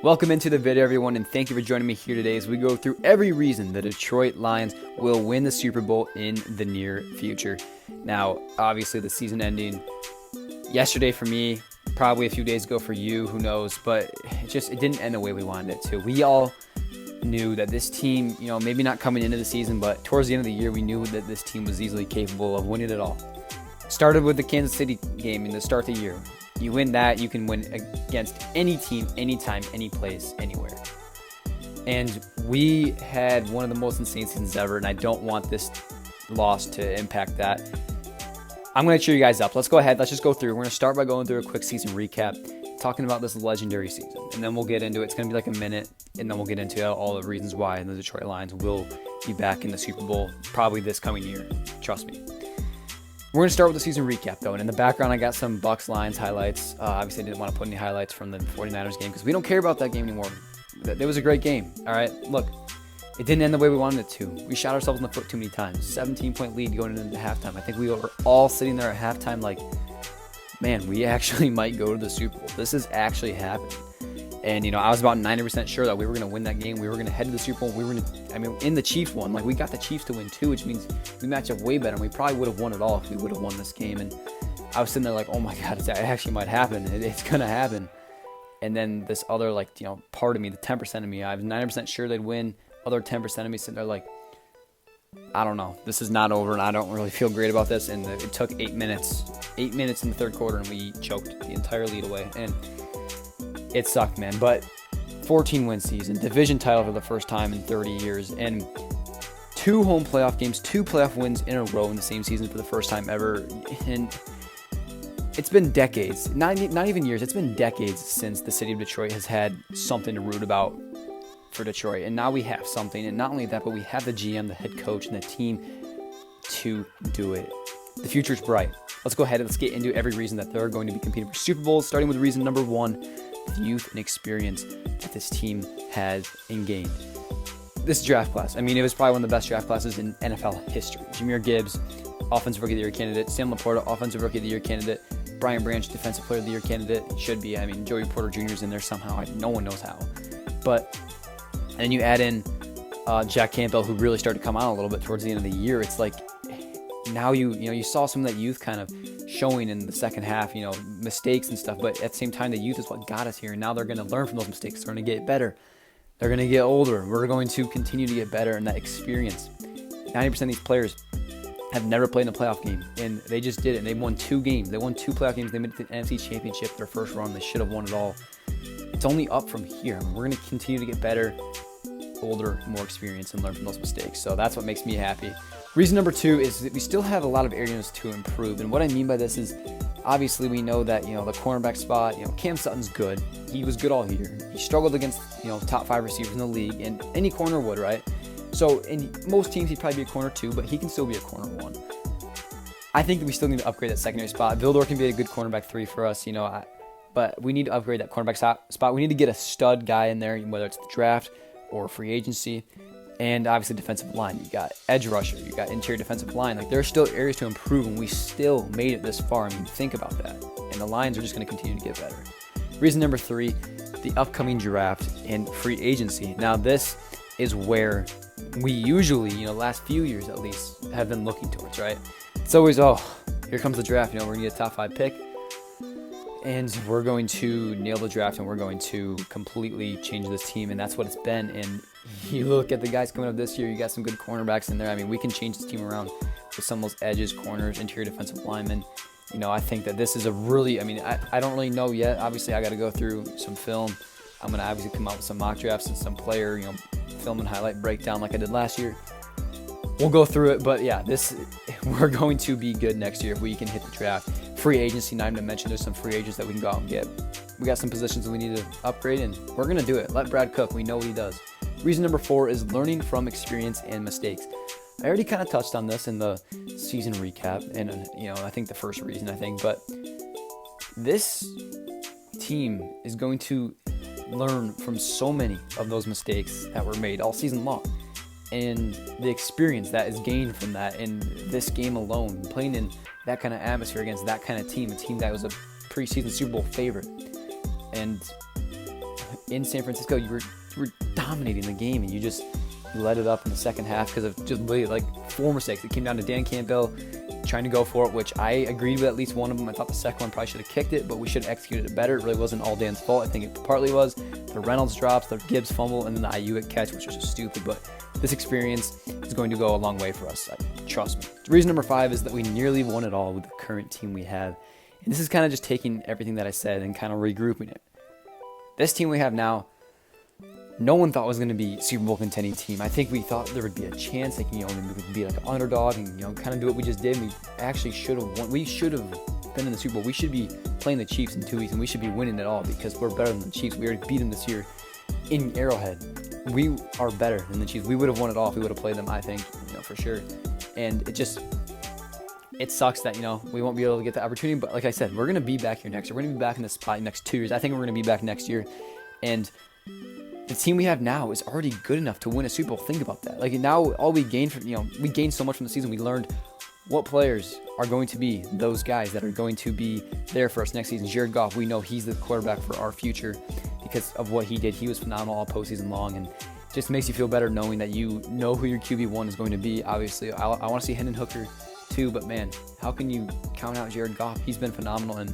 Welcome into the video, everyone, and thank you for joining me here today as we go through every reason the Detroit Lions will win the Super Bowl in the near future. Now, obviously, the season ending yesterday for me, probably a few days ago for you, who knows, but it didn't end the way we wanted it to. We all knew that this team, maybe not coming into the season, but towards the end of the year, we knew that this team was easily capable of winning it all. Started with the Kansas City game in the start of the year. You win that, you can win against any team, anytime, any place, anywhere. And we had one of the most insane seasons ever, and I don't want this loss to impact that. I'm going to cheer you guys up. Let's go ahead. Let's just go through. We're going to start by going through a quick season recap, talking about this legendary season. And then we'll get into it. It's going to be like a minute, and then we'll get into all the reasons why the Detroit Lions will be back in the Super Bowl probably this coming year. Trust me. We're going to start with the season recap, though, and in the background, I got some Bucs Lions highlights. Obviously, I didn't want to put any highlights from the 49ers game because we don't care about that game anymore. It was a great game, all right? Look, it didn't end the way we wanted it to. We shot ourselves in the foot too many times. 17-point lead going into halftime. I think we were all sitting there at halftime like, man, we actually might go to the Super Bowl. This is actually happening. And, I was about 90% sure that we were going to win that game. We were going to head to the Super Bowl. In the Chiefs won. Like, we got the Chiefs to win, too, which means we match up way better. And we probably would have won it all if we would have won this game. And I was sitting there like, oh, my God, it actually might happen. It's going to happen. And then this other, part of me, the 10% of me, I was 90% sure they'd win. Other 10% of me sitting there like, I don't know. This is not over, and I don't really feel great about this. And it took 8 minutes. 8 minutes in the third quarter, and we choked the entire lead away. And it sucked, man, but 14-win season, division title for the first time in 30 years, and 2 home playoff games, 2 playoff wins in a row in the same season for the first time ever. And it's been decades, not even years, it's been decades since the city of Detroit has had something to root about for Detroit, and now we have something, and not only that, but we have the GM, the head coach, and the team to do it. The future's bright. Let's go ahead and let's get into every reason that they're going to be competing for Super Bowls, starting with reason number 1. The youth and experience that this team has gained. This draft class, it was probably one of the best draft classes in NFL history. Jahmyr Gibbs, Offensive Rookie of the Year candidate. Sam Laporta, Offensive Rookie of the Year candidate. Brian Branch, Defensive Player of the Year candidate. Should be. Joey Porter Jr. is in there somehow. No one knows how. But, and then you add in Jack Campbell, who really started to come out a little bit towards the end of the year. It's like, now you saw some of that youth kind of showing in the second half, mistakes and stuff, but at the same time, the youth is what got us here, and now they're going to learn from those mistakes. They're going to get better. They're going to get older. We're going to continue to get better in that experience. 90% of these players have never played in a playoff game, and they just did it, and they won 2 games. They won 2 playoff games. They made it to the NFC Championship their first run. They should have won it all. It's only up from here. We're going to continue to get better, older, more experience, and learn from those mistakes. So that's what makes me happy. Reason number 2 is that we still have a lot of areas to improve. And what I mean by this is, obviously we know that, the cornerback spot, Cam Sutton's good. He was good all year. He struggled against, top 5 receivers in the league, and any corner would, right? So in most teams, he'd probably be a corner 2, but he can still be a corner 1. I think that we still need to upgrade that secondary spot. Vildor can be a good cornerback 3 for us, but we need to upgrade that cornerback spot. We need to get a stud guy in there, whether it's the draft or free agency. And obviously defensive line. You got edge rusher. You got interior defensive line. There are still areas to improve, and we still made it this far. Think about that. And the Lions are just going to continue to get better. Reason number 3, the upcoming draft and free agency. Now, this is where we usually, last few years at least, have been looking towards, right? It's always, here comes the draft. We're going to get a top 5 pick. And we're going to nail the draft, and we're going to completely change this team, and that's what it's been. And you look at the guys coming up this year, you got some good cornerbacks in there. We can change this team around with some of those edges, corners, interior defensive linemen. I think that this is a really, I don't really know yet. Obviously, I got to go through some film. I'm going to obviously come out with some mock drafts and some player, film and highlight breakdown like I did last year. We'll go through it, but yeah, we're going to be good next year if we can hit the draft. Free agency, not even to mention there's some free agents that we can go out and get. We got some positions that we need to upgrade, and we're going to do it. Let Brad cook. We know what he does. Reason number 4 is learning from experience and mistakes. I already kind of touched on this in the season recap, and I think the first reason, but this team is going to learn from so many of those mistakes that were made all season long. And the experience that is gained from that in this game alone, playing in that kind of atmosphere against that kind of team, a team that was a preseason Super Bowl favorite. And in San Francisco, you were dominating the game, and you let it up in the second half because of just literally like 4 mistakes. It came down to Dan Campbell trying to go for it, which I agreed with at least one of them. I thought the second one probably should have kicked it, but we should have executed it better. It really wasn't all Dan's fault. I think it partly was the Reynolds drops, the Gibbs fumble, and then the Ayuk catch, which was just stupid. But this experience is going to go a long way for us. Trust me. Reason number 5 is that we nearly won it all with the current team we have. And this is kind of just taking everything that I said and kind of regrouping it. This team we have now, no one thought was going to be Super Bowl contending team. I think we thought there would be a chance, like, maybe we could be like an underdog and, kind of do what we just did. We actually should have won. We should have been in the Super Bowl. We should be playing the Chiefs in 2 weeks, and we should be winning it all because we're better than the Chiefs. We already beat them this year in Arrowhead. We are better than the Chiefs. We would have won it all if we would have played them, I think, for sure. And it sucks that, we won't be able to get the opportunity. But like I said, we're going to be back here next year. We're going to be back in this spot next 2 years. I think we're going to be back next year. And the team we have now is already good enough to win a Super Bowl. Think about that. Like, now all we gained from, we gained so much from the season. We learned what players are going to be those guys that are going to be there for us next season. Jared Goff, we know he's the quarterback for our future because of what he did. He was phenomenal all postseason long, and just makes you feel better knowing that you know who your QB1 is going to be. Obviously, I want to see Hendon Hooker too, but man, how can you count out Jared Goff? He's been phenomenal, and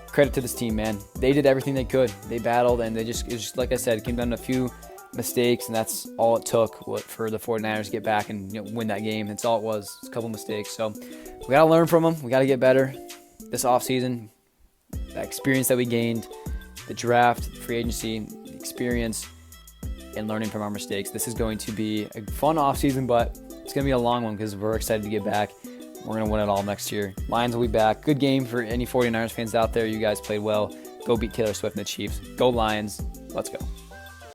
credit to this team, man. They did everything they could. They battled, and it was just like I said, it came down to a few mistakes, and that's all it took for the 49ers to get back and win that game. That's all it was. It's a couple mistakes. So we got to learn from them. We got to get better this offseason. That experience that we gained, the draft, free agency, the experience, and learning from our mistakes. This is going to be a fun offseason, but it's going to be a long one because we're excited to get back. We're going to win it all next year. Lions will be back. Good game for any 49ers fans out there. You guys played well. Go beat Taylor Swift and the Chiefs. Go Lions. Let's go.